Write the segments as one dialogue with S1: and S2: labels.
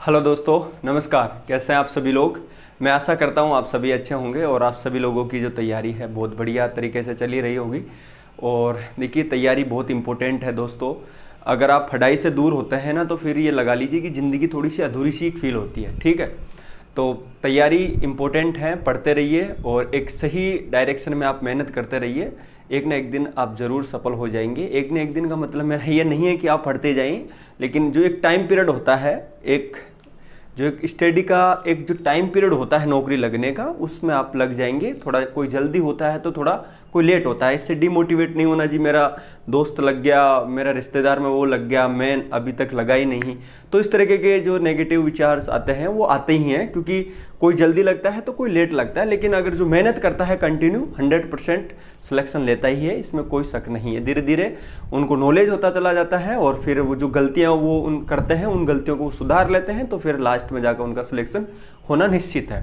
S1: Hello दोस्तों, नमस्कार। कैसे हैं आप सभी लोग। मैं आशा करता हूं आप सभी अच्छे होंगे और आप सभी लोगों की जो तैयारी है बहुत बढ़िया तरीके से चली रही होगी। और देखिए, तैयारी बहुत इंपॉर्टेंट है दोस्तों। अगर आप पढ़ाई से दूर होते हैं ना, तो फिर ये लगा लीजिए कि ज़िंदगी थोड़ी सी अधूरी सी फील होती है। ठीक है, तो तैयारी इम्पोर्टेंट है, पढ़ते रहिए और एक सही डायरेक्शन में आप मेहनत करते रहिए। एक ना एक दिन आप ज़रूर सफल हो जाएंगे। एक ना एक दिन का मतलब मेरा ये नहीं है कि आप पढ़ते जाएं, लेकिन जो एक टाइम पीरियड होता है, एक स्टडी का एक जो टाइम पीरियड होता है नौकरी लगने का, उसमें आप लग जाएंगे। थोड़ा कोई जल्दी होता है तो थोड़ा कोई लेट होता है। इससे डिमोटिवेट नहीं होना जी, मेरा दोस्त लग गया, मेरा रिश्तेदार में वो लग गया, मैं अभी तक लगा ही नहीं। तो इस तरीके के जो नेगेटिव विचार्स आते हैं वो आते ही हैं, क्योंकि कोई जल्दी लगता है तो कोई लेट लगता है। लेकिन अगर जो मेहनत करता है कंटिन्यू, 100% सिलेक्शन लेता ही है, इसमें कोई शक नहीं है। धीरे धीरे उनको नॉलेज होता चला जाता है और फिर वो जो गलतियाँ वो करते हैं, उन गलतियों को सुधार लेते हैं, तो फिर लास्ट में जाकर उनका सिलेक्शन होना निश्चित है।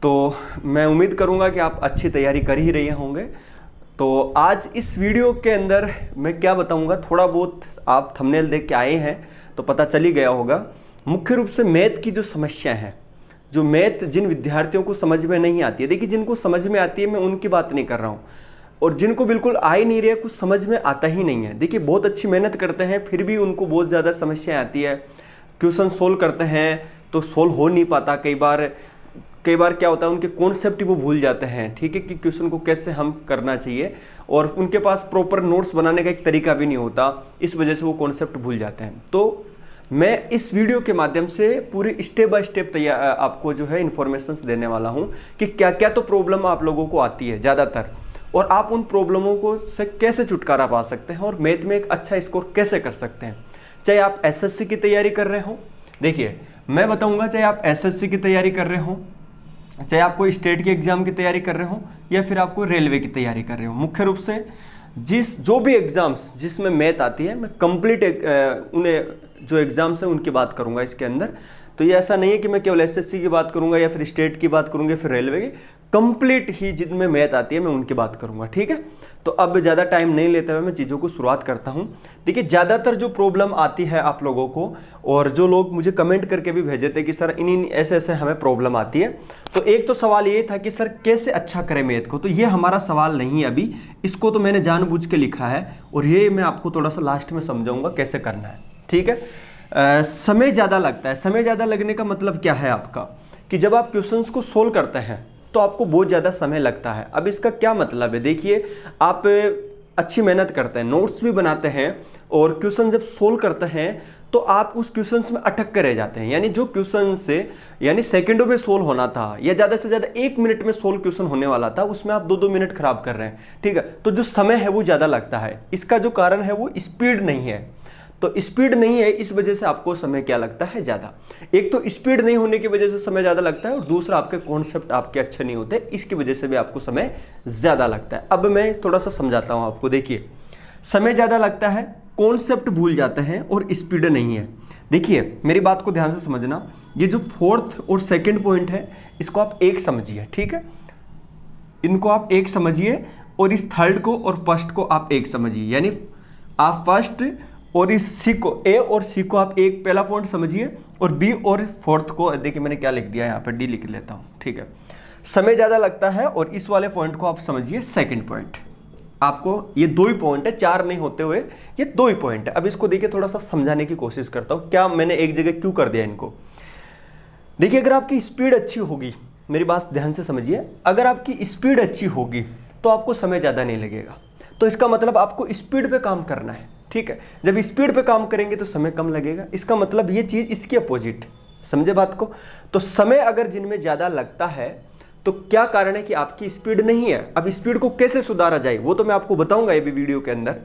S1: तो मैं उम्मीद करूंगा कि आप अच्छी तैयारी कर ही रहे होंगे। तो आज इस वीडियो के अंदर मैं क्या बताऊंगा, थोड़ा बहुत आप थंबनेल देख के आए हैं तो पता चल ही गया होगा। मुख्य रूप से मैथ की जो समस्या है, जो मैथ जिन विद्यार्थियों को समझ में नहीं आती है, देखिए जिनको समझ में आती है मैं उनकी बात नहीं कर रहा हूँ, और जिनको बिल्कुल आ ही नहीं रही है, कुछ समझ में आता ही नहीं है। देखिए बहुत अच्छी मेहनत करते हैं फिर भी उनको बहुत ज़्यादा समस्या आती है। क्वेश्चन सोल्व करते हैं तो सोल्व हो नहीं पाता। कई बार क्या होता है, उनके कॉन्सेप्ट ही वो भूल जाते हैं। ठीक है, कि क्वेश्चन को कैसे हम करना चाहिए, और उनके पास प्रॉपर नोट्स बनाने का एक तरीका भी नहीं होता, इस वजह से वो कॉन्सेप्ट भूल जाते हैं। तो मैं इस वीडियो के माध्यम से पूरी स्टेप बाय स्टेप आपको जो है इन्फॉर्मेशंस देने वाला हूँ कि क्या क्या तो प्रॉब्लम आप लोगों को आती है ज़्यादातर, और आप उन प्रॉब्लमों को से कैसे छुटकारा पा सकते हैं और मैथ में एक अच्छा स्कोर कैसे कर सकते हैं। चाहे आप एसएससी की तैयारी कर रहे हो, देखिए मैं बताऊंगा, चाहे आप एसएससी की तैयारी कर रहे हो, चाहे आप कोई स्टेट के एग्जाम की तैयारी कर रहे हो, या फिर आपको रेलवे की तैयारी कर रहे हो, मुख्य रूप से जो भी एग्जाम्स जिसमें मैथ आती है, मैं कंप्लीट उन्हें जो एग्जाम्स हैं उनकी बात करूंगा इसके अंदर। तो ये ऐसा नहीं है कि मैं केवल एसएससी की बात करूंगा या फिर स्टेट की बात करूंगा, फिर रेलवे की, कंप्लीट ही जिनमें मैथ आती है मैं उनकी बात करूंगा। ठीक है, तो अब ज़्यादा टाइम नहीं लेते हुए मैं चीज़ों को शुरुआत करता हूं। देखिए ज़्यादातर जो प्रॉब्लम आती है आप लोगों को, और जो लोग मुझे कमेंट करके भी भेजे थे कि सर इन ऐसे ऐसे हमें प्रॉब्लम आती है, तो एक तो सवाल ये था कि सर कैसे अच्छा करें मैथ को। तो ये हमारा सवाल नहीं है अभी, इसको तो मैंने जानबूझ के लिखा है, और ये मैं आपको थोड़ा सा लास्ट में समझाऊंगा कैसे करना है। ठीक है, समय ज़्यादा लगता है। समय ज़्यादा लगने का मतलब क्या है आपका, कि जब आप क्वेश्चंस को सोल्व करते हैं तो आपको बहुत ज़्यादा समय लगता है। अब इसका क्या मतलब है, देखिए आप अच्छी मेहनत करते हैं, नोट्स भी बनाते हैं, और क्वेश्चन जब सोल्व करते हैं तो आप उस क्वेश्चंस में अटक कर रह जाते हैं। यानी जो क्वेश्चन से सेकंडों में सोल्व होना था, या ज़्यादा से ज़्यादा 1 मिनट में सोल्व क्वेश्चन होने वाला था, उसमें आप 2-2 मिनट खराब कर रहे हैं। ठीक है, तो जो समय है वो ज़्यादा लगता है। इसका जो कारण है वो स्पीड नहीं है। तो स्पीड नहीं है, इस वजह से आपको समय क्या लगता है ज़्यादा। एक तो स्पीड नहीं होने की वजह से समय ज़्यादा लगता है, और दूसरा आपके कॉन्सेप्ट आपके अच्छे नहीं होते, इसकी वजह से भी आपको समय ज़्यादा लगता है। अब मैं थोड़ा सा समझाता हूँ आपको। देखिए समय ज़्यादा लगता है, कॉन्सेप्ट भूल जाते हैं, और स्पीड नहीं है। देखिए मेरी बात को ध्यान से समझना, ये जो फोर्थ और सेकेंड पॉइंट है इसको आप एक समझिए। ठीक है, इनको आप एक समझिए, और इस थर्ड को और फर्स्ट को आप एक समझिए। यानी आप फर्स्ट और इस सी को, ए और सी को आप एक पहला पॉइंट समझिए, और बी और फोर्थ को, देखिए मैंने क्या लिख दिया है यहाँ पर, डी लिख लेता हूँ। ठीक है, समय ज़्यादा लगता है, और इस वाले पॉइंट को आप समझिए सेकंड पॉइंट। आपको ये 2 ही पॉइंट है, 4 नहीं होते हुए ये 2 ही पॉइंट है। अब इसको देखिए थोड़ा सा समझाने की कोशिश करता हूँ, क्या मैंने एक जगह क्यों कर दिया इनको। देखिए अगर आपकी स्पीड अच्छी होगी, मेरी बात ध्यान से समझिए, अगर आपकी स्पीड अच्छी होगी तो आपको समय ज़्यादा नहीं लगेगा। तो इसका मतलब आपको स्पीड पे काम करना है। ठीक है, जब स्पीड पे काम करेंगे तो समय कम लगेगा। इसका मतलब ये चीज़ इसके अपोजिट, समझे बात को। तो समय अगर जिनमें ज़्यादा लगता है तो क्या कारण है कि आपकी स्पीड नहीं है। अब स्पीड को कैसे सुधारा जाए वो तो मैं आपको बताऊंगा ये भी वीडियो के अंदर।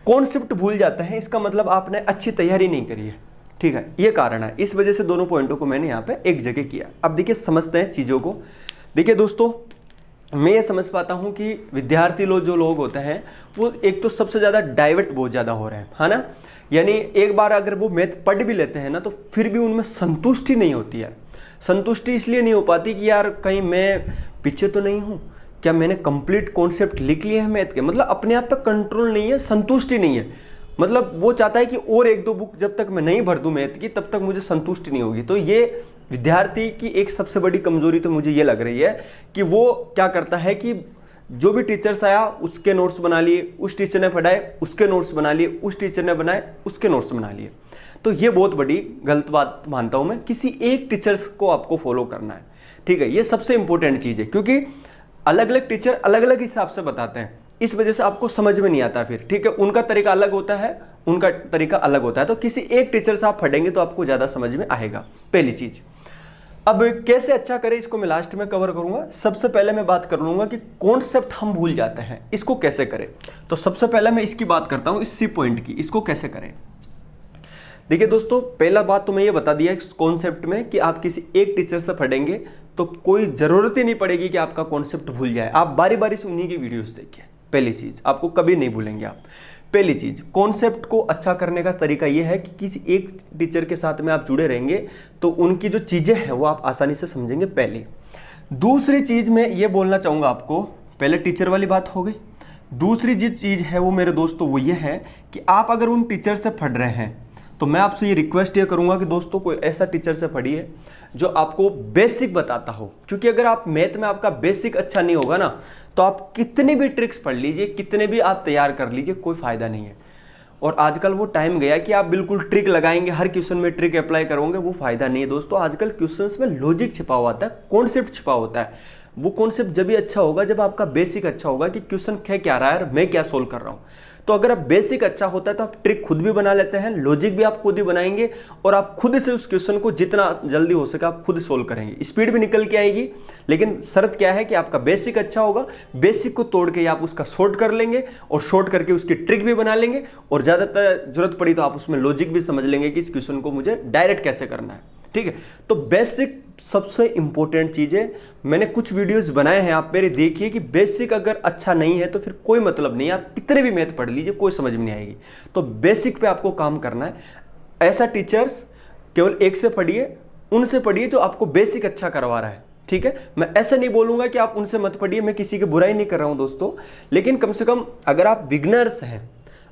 S1: कॉन्सेप्ट भूल जाते हैं, इसका मतलब आपने अच्छी तैयारी नहीं करी है। ठीक है, ये कारण है, इस वजह से दोनों पॉइंटों को मैंने यहाँ पे एक जगह किया। अब देखिए समझते हैं चीज़ों को। देखिए दोस्तों, मैं ये समझ पाता हूँ कि विद्यार्थी जो लोग होते हैं वो एक तो सबसे ज़्यादा डाइवर्ट बहुत ज़्यादा हो रहे हैं, है ना। यानी एक बार अगर वो मैथ पढ़ भी लेते हैं ना, तो फिर भी उनमें संतुष्टि नहीं होती है। संतुष्टि इसलिए नहीं हो पाती कि यार कहीं मैं पीछे तो नहीं हूँ, क्या मैंने कंप्लीट कॉन्सेप्ट लिख लिए हैं मैथ के, मतलब अपने आप पे कंट्रोल नहीं है, संतुष्टि नहीं है। मतलब वो चाहता है कि और 1-2 बुक जब तक मैं नहीं भर दूं मैथ की तब तक मुझे संतुष्टि नहीं होगी। तो ये विद्यार्थी की एक सबसे बड़ी कमजोरी तो मुझे ये लग रही है कि वो क्या करता है कि जो भी टीचर्स आया उसके नोट्स बना लिए, उस टीचर ने पढ़ाए उसके नोट्स बना लिए, उस टीचर ने बनाए उसके नोट्स बना लिए। तो ये बहुत बड़ी गलत बात मानता हूं मैं। किसी एक टीचर्स को आपको फॉलो करना है, ठीक है, ये सबसे इंपॉर्टेंट चीज है, क्योंकि अलग अलग टीचर अलग अलग हिसाब से बताते हैं, इस वजह से आपको समझ में नहीं आता फिर, ठीक है, उनका तरीका अलग होता है, उनका तरीका अलग होता है। तो किसी एक टीचर से आप पढ़ेंगे तो आपको ज्यादा समझ में आएगा, पहली चीज। अब कैसे अच्छा करें इसको मैं लास्ट में कवर करूंगा। सबसे पहले मैं बात कर लूंगा कि कॉन्सेप्ट हम भूल जाते हैं, इसको कैसे करें। तो सबसे पहले मैं इसकी बात करता हूं, इस सी पॉइंट की, इसको कैसे करें। देखिए दोस्तों, पहला बात तो मैं ये बता दिया इस कॉन्सेप्ट में कि आप किसी एक टीचर से पढ़ेंगे तो कोई जरूरत ही नहीं पड़ेगी कि आपका कॉन्सेप्ट भूल जाए। आप बारी बारी से उन्हीं की वीडियोस देखिए, पहली चीज आपको कभी नहीं भूलेंगे आप। पहली चीज, कॉन्सेप्ट को अच्छा करने का तरीका यह है कि किसी एक टीचर के साथ में आप जुड़े रहेंगे तो उनकी जो चीजें हैं वो आप आसानी से समझेंगे, पहली। दूसरी चीज मैं ये बोलना चाहूंगा आपको, पहले टीचर वाली बात हो गई। दूसरी जो चीज है वो मेरे दोस्तों वो ये है कि आप अगर उन टीचर से पढ़ रहे हैं तो मैं आपसे ये रिक्वेस्ट ये करूंगा कि दोस्तों कोई ऐसा टीचर से पढ़िए जो आपको बेसिक बताता हो, क्योंकि अगर आप मैथ में आपका बेसिक अच्छा नहीं होगा ना तो आप कितने भी ट्रिक्स पढ़ लीजिए, कितने भी आप तैयार कर लीजिए, कोई फायदा नहीं है। और आजकल वो टाइम गया कि आप बिल्कुल ट्रिक लगाएंगे, हर क्वेश्चन में ट्रिक अप्लाई करोगे, वो फायदा नहीं है दोस्तों। आजकल क्वेश्चंस में लॉजिक छिपा हुआ होता है, कॉन्सेप्ट छिपा होता है। वो कॉन्सेप्ट जब भी अच्छा होगा जब आपका बेसिक अच्छा होगा कि क्वेश्चन है क्या रहा है और मैं क्या सोल्व कर रहा हूँ। तो अगर आप बेसिक अच्छा होता है तो आप ट्रिक खुद भी बना लेते हैं, लॉजिक भी आप खुद ही बनाएंगे और आप खुद से उस क्वेश्चन को जितना जल्दी हो सके आप खुद सोल्व करेंगे, स्पीड भी निकल के आएगी। लेकिन शर्त क्या है कि आपका बेसिक अच्छा होगा, बेसिक को तोड़ के आप उसका शॉर्ट कर लेंगे और शॉर्ट करके उसकी ट्रिक भी बना लेंगे और ज़्यादातर जरूरत पड़ी तो आप उसमें लॉजिक भी समझ लेंगे कि इस क्वेश्चन को मुझे डायरेक्ट कैसे करना है, ठीक है। तो बेसिक सबसे इंपॉर्टेंट चीज है। मैंने कुछ वीडियोस बनाए हैं, आप मेरे देखिए कि बेसिक अगर अच्छा नहीं है तो फिर कोई मतलब नहीं है, आप कितने भी मैथ पढ़ लीजिए कोई समझ में नहीं आएगी। तो बेसिक पे आपको काम करना है। ऐसा टीचर्स केवल एक से पढ़िए, उनसे पढ़िए जो आपको बेसिक अच्छा करवा रहा है, ठीक है। मैं ऐसा नहीं बोलूंगा कि आप उनसे मत पढ़िए, मैं किसी की बुराई नहीं कर रहा हूं दोस्तों, लेकिन कम से कम अगर आप बिगनर्स हैं,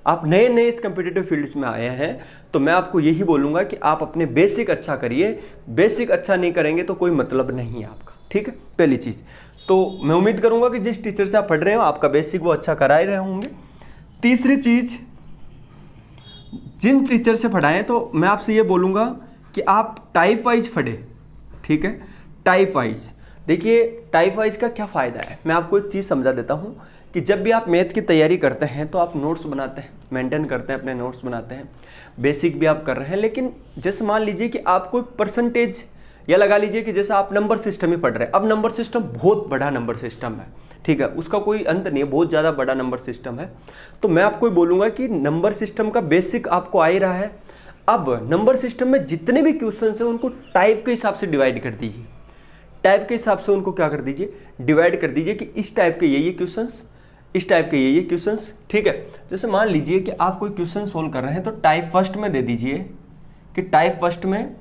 S1: आप नए नए इस कम्पिटिटिव फील्ड्स में आए हैं, तो मैं आपको यही बोलूंगा कि आप अपने बेसिक अच्छा करिए। बेसिक अच्छा नहीं करेंगे तो कोई मतलब नहीं है आपका, ठीक है, पहली चीज। तो मैं उम्मीद करूंगा कि जिस टीचर से आप पढ़ रहे हो आपका बेसिक वो अच्छा करा ही रहे होंगे। तीसरी चीज, जिन टीचर से पढ़ाएं तो मैं आपसे ये बोलूंगा कि आप टाइप वाइज पढ़े, ठीक है, टाइप वाइज। देखिए टाइप वाइज का क्या फायदा है, मैं आपको एक चीज समझा देता हूं कि जब भी आप मैथ की तैयारी करते हैं तो आप नोट्स बनाते हैं, मेंटेन करते हैं, अपने नोट्स बनाते हैं, बेसिक भी आप कर रहे हैं। लेकिन जैसे मान लीजिए कि आप कोई परसेंटेज या लगा लीजिए कि जैसे आप नंबर सिस्टम ही पढ़ रहे हैं। अब नंबर सिस्टम बहुत बड़ा नंबर सिस्टम है, ठीक है, उसका कोई अंत नहीं है, बहुत ज़्यादा बड़ा नंबर सिस्टम है। तो मैं आपको बोलूँगा कि नंबर सिस्टम का बेसिक आपको आ ही रहा है। अब नंबर सिस्टम में जितने भी क्वेश्चन हैं उनको टाइप के हिसाब से डिवाइड कर दीजिए, टाइप के हिसाब से उनको क्या कर दीजिए, डिवाइड कर दीजिए कि इस टाइप के ये क्वेश्चंस, इस टाइप के ये क्वेश्चंस, ठीक है। जैसे मान लीजिए कि आप कोई क्वेश्चन सोल्व कर रहे हैं तो टाइप फर्स्ट में दे दीजिए कि टाइप फर्स्ट में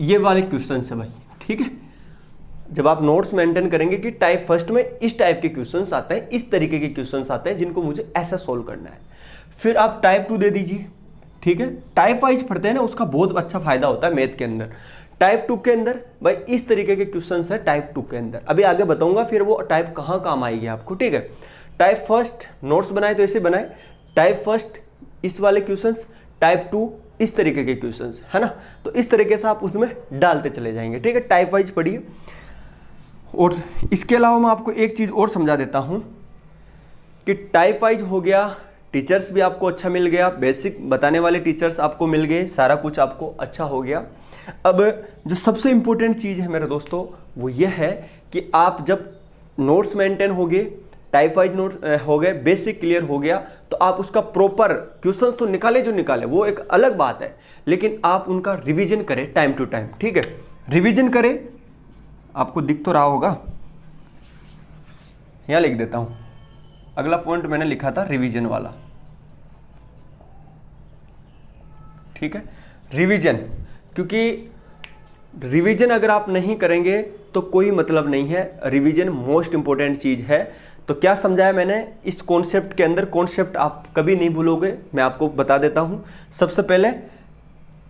S1: ये वाले क्वेश्चन है भाई, ठीक है। जब आप नोट्स मेंटेन करेंगे कि टाइप फर्स्ट में इस टाइप के क्वेश्चंस आते हैं, इस तरीके के क्वेश्चंस आते हैं जिनको मुझे ऐसा सोल्व करना है, फिर आप टाइप 2 दे दीजिए, ठीक है। टाइप वाइज पढ़ते हैं ना, उसका बहुत अच्छा फायदा होता है मैथ के अंदर। टाइप 2 के अंदर भाई इस तरीके के क्वेश्चंस है टाइप 2 के अंदर, अभी आगे बताऊंगा फिर वो टाइप कहाँ काम आएगी आपको, ठीक है। टाइप फर्स्ट नोट्स बनाए तो ऐसे बनाए, टाइप फर्स्ट इस वाले क्वेश्चंस, टाइप 2 इस तरीके के क्वेश्चंस, है ना। तो इस तरीके से आप उसमें डालते चले जाएंगे, ठीक है, टाइप वाइज पढ़िए। और इसके अलावा मैं आपको एक चीज़ और समझा देता हूं कि टाइप वाइज हो गया, टीचर्स भी आपको अच्छा मिल गया, बेसिक बताने वाले टीचर्स आपको मिल गए, सारा कुछ आपको अच्छा हो गया। अब जो सबसे इंपॉर्टेंट चीज़ है मेरे दोस्तों वो ये है कि आप जब नोट्स मेंटेन हो गए, टाइप वाइज नोट्स हो गए, बेसिक क्लियर हो गया, तो आप उसका प्रॉपर क्वेश्चंस तो निकाले जो निकाले वो एक अलग बात है, लेकिन आप उनका रिवीजन करें टाइम टू टाइम, ठीक है। रिवीजन करें, आपको दिख तो रहा होगा, यहां लिख देता हूं, अगला पॉइंट मैंने लिखा था रिवीजन वाला, ठीक है, रिवीजन। क्योंकि रिवीजन अगर आप नहीं करेंगे तो कोई मतलब नहीं है, रिवीजन मोस्ट इंपॉर्टेंट चीज है। तो क्या समझाया मैंने इस कॉन्सेप्ट के अंदर? कॉन्सेप्ट आप कभी नहीं भूलोगे, मैं आपको बता देता हूँ। सबसे पहले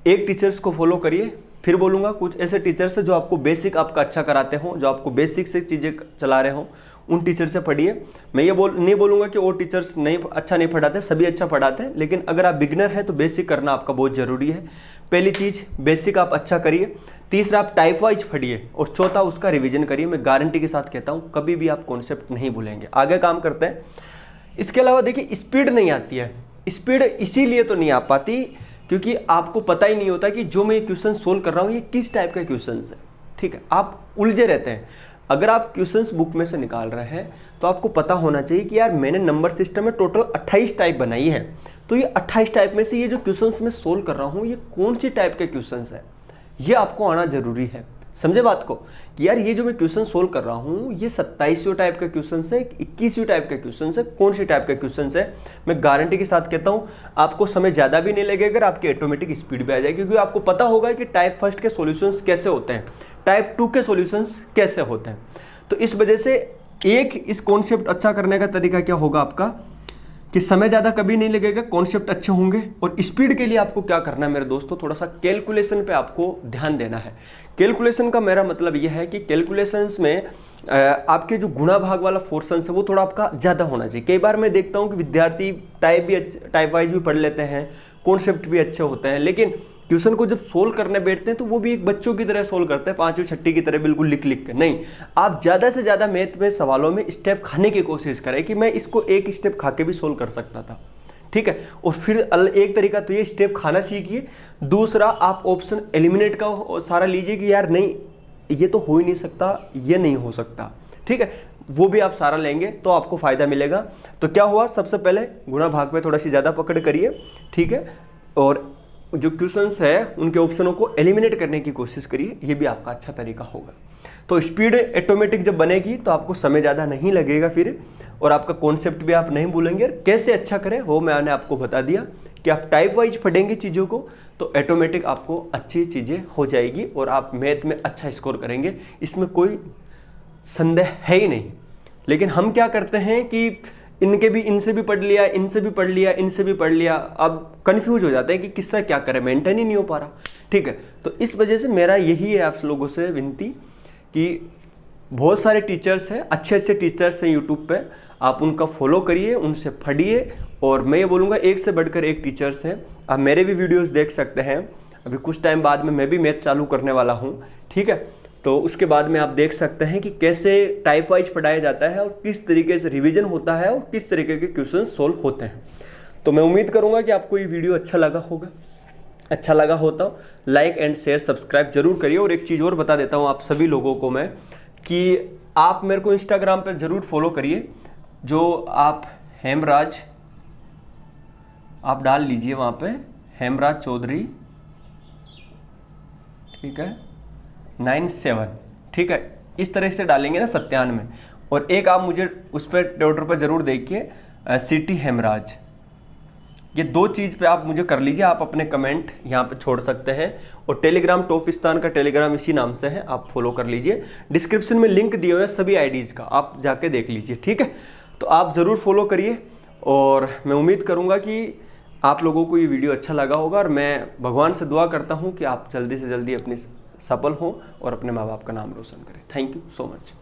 S1: एक टीचर्स को फॉलो करिए, फिर बोलूँगा कुछ ऐसे टीचर्स हैं जो आपको बेसिक आपका अच्छा कराते हो, जो आपको बेसिक से चीज़ें चला रहे हो, उन टीचर से पढ़िए। मैं ये नहीं बोलूँगा कि वो टीचर्स अच्छा नहीं पढ़ाते, सभी अच्छा पढ़ाते हैं, लेकिन अगर आप बिगनर हैं तो बेसिक करना आपका बहुत ज़रूरी है। पहली चीज़ बेसिक आप अच्छा करिए, तीसरा आप टाइप वाइज पढ़िए, और चौथा उसका रिवीजन करिए। मैं गारंटी के साथ कहता हूँ कभी भी आप कॉन्सेप्ट नहीं भूलेंगे। आगे काम करते हैं। इसके अलावा देखिए स्पीड नहीं आती है। स्पीड इसीलिए तो नहीं आ पाती क्योंकि आपको पता ही नहीं होता कि जो मैं ये क्वेश्चन सोल्व कर रहा हूँ ये किस टाइप का क्वेश्चन है। ठीक है, आप उलझे रहते हैं। अगर आप क्वेश्चंस बुक में से निकाल रहे हैं तो आपको पता होना चाहिए कि यार मैंने नंबर सिस्टम में टोटल 28 टाइप बनाई है, तो ये 28 टाइप में से ये जो क्वेश्चंस मैं सोल्व कर रहा हूँ ये कौन सी टाइप के क्वेश्चंस है, ये आपको आना जरूरी है। समझे बात को कि यार ये जो मैं क्वेश्चन सोल्व कर रहा हूँ ये 27वें टाइप का क्वेश्चन है, 21वें टाइप का क्वेश्चन है, कौन सी टाइप का क्वेश्चन है। मैं गारंटी के साथ कहता हूँ आपको समय ज़्यादा भी नहीं लगेगा, अगर आपकी ऑटोमेटिक स्पीड भी आ जाएगी, क्योंकि आपको पता होगा कि टाइप फर्स्ट के सॉल्यूशंस कैसे होते हैं, टाइप 2 के सॉल्यूशंस कैसे होते हैं। तो इस वजह से एक इस कॉन्सेप्ट अच्छा करने का तरीका क्या होगा आपका कि समय ज़्यादा कभी नहीं लगेगा, कॉन्सेप्ट अच्छे होंगे। और स्पीड के लिए आपको क्या करना है मेरे दोस्तों, थोड़ा सा कैलकुलेशन पे आपको ध्यान देना है। कैलकुलेशन का मेरा मतलब यह है कि कैलकुलेशंस में आपके जो गुणा भाग वाला पोर्शन है वो थोड़ा आपका ज़्यादा होना चाहिए। कई बार मैं देखता हूँ कि विद्यार्थी टाइप वाइज भी पढ़ लेते हैं, कॉन्सेप्ट भी अच्छे होते हैं, लेकिन क्वेश्चन को जब सोल्व करने बैठते हैं तो वो भी एक बच्चों की तरह सोल्व करते हैं, 5वीं 6वीं की तरह बिल्कुल लिख लिख के नहीं। आप ज़्यादा से ज़्यादा मैथ में सवालों में स्टेप खाने की कोशिश करें कि मैं इसको एक स्टेप खा के भी सोल्व कर सकता था। ठीक है, और फिर एक तरीका तो ये स्टेप खाना सीखिए, दूसरा आप ऑप्शन एलिमिनेट का सारा लीजिए कि यार नहीं ये तो हो ही नहीं सकता, ये नहीं हो सकता। ठीक है, वो भी आप सारा लेंगे तो आपको फ़ायदा मिलेगा। तो क्या हुआ, सबसे पहले गुणा भाग में थोड़ा सी ज़्यादा पकड़ करिए। ठीक है, और जो क्वेश्चंस है उनके ऑप्शनों को एलिमिनेट करने की कोशिश करिए, ये भी आपका अच्छा तरीका होगा। तो स्पीड ऑटोमेटिक जब बनेगी तो आपको समय ज़्यादा नहीं लगेगा फिर, और आपका कॉन्सेप्ट भी आप नहीं भूलेंगे। कैसे अच्छा करें वो मैंने आपको बता दिया कि आप टाइप वाइज पढ़ेंगे चीज़ों को तो ऑटोमेटिक आपको अच्छी चीज़ें हो जाएगी और आप मैथ में अच्छा स्कोर करेंगे, इसमें कोई संदेह है ही नहीं। लेकिन हम क्या करते हैं कि इनसे भी पढ़ लिया, इनसे भी पढ़ लिया, इनसे भी पढ़ लिया, अब कंफ्यूज हो जाते हैं कि किससे क्या करें, मेंटेन ही नहीं हो पा रहा। ठीक है, तो इस वजह से मेरा यही है आप लोगों से विनती कि बहुत सारे टीचर्स हैं, अच्छे अच्छे टीचर्स हैं यूट्यूब पे, आप उनका फॉलो करिए, उनसे पढ़िए। और मैं ये बोलूँगा एक से बढ़कर एक टीचर्स हैं, आप मेरे भी वीडियोस देख सकते हैं। अभी कुछ टाइम बाद में मैं भी मैथ चालू करने वाला हूँ। ठीक है, तो उसके बाद में आप देख सकते हैं कि कैसे टाइप वाइज पढ़ाया जाता है और किस तरीके से रिवीजन होता है और किस तरीके के क्वेश्चन सोल्व होते हैं। तो मैं उम्मीद करूँगा कि आपको ये वीडियो अच्छा लगा होगा। अच्छा लगा होता लाइक एंड शेयर सब्सक्राइब जरूर करिए। और एक चीज़ और बता देता हूँ आप सभी लोगों को मैं कि आप मेरे को इंस्टाग्राम पर ज़रूर फॉलो करिए। जो आप हेमराज आप डाल लीजिए वहाँ पे, हेमराज चौधरी, ठीक है 97, ठीक है, इस तरह से डालेंगे ना 97। और एक आप मुझे उस पर ट्विटर पर ज़रूर देखिए, सिटी हेमराज। ये दो चीज़ पे आप मुझे कर लीजिए, आप अपने कमेंट यहाँ पे छोड़ सकते हैं। और टेलीग्राम टॉपिस्तान का टेलीग्राम इसी नाम से है, आप फॉलो कर लीजिए। डिस्क्रिप्शन में लिंक दिए हुए हैं सभी आईडीज़ का, आप जाके देख लीजिए। ठीक है, तो आप ज़रूर फॉलो करिए और मैं उम्मीद करूँगा कि आप लोगों को ये वीडियो अच्छा लगा होगा। और मैं भगवान से दुआ करता हूँ कि आप जल्दी से जल्दी अपनी सफल हों और अपने माँ बाप का नाम रोशन करें। Thank you so much.